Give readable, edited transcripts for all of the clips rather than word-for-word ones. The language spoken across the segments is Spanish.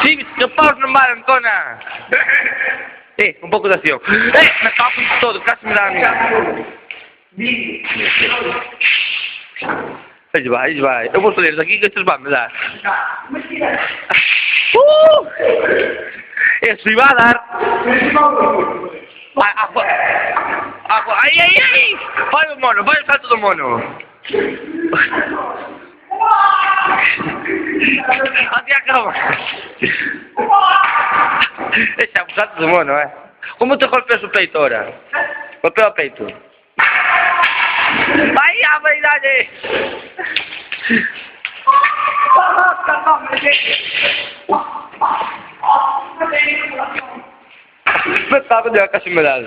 Sí, que paus no mar, Antona. Un pouco de acción. Me cago en todo, casi me dá a mí. Aí vai. Eu vou sair daqui que estes vão me dar. Isso vai dar. Ai. Vai o mono, vai o salto do mono. Até acaba. Esse é o salto do mono, é? Como te golpeas o peito ahora? Golpea o peito. Ai, a verdade! Espetáculo de casi me das.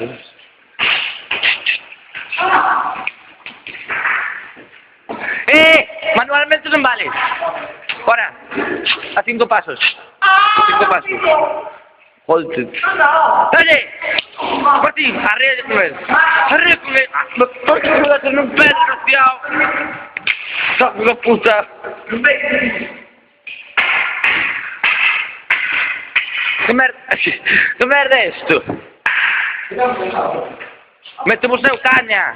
Manualmente non vale. Ahora, a 5 pasos. 5 pasos. Joder. Oye, Martín, arriba con él. ¿Por qué me vas a hacer un perro, desgraciado? ¡Saco de puta! ¿Qué merda é isto? Mete o seu caña!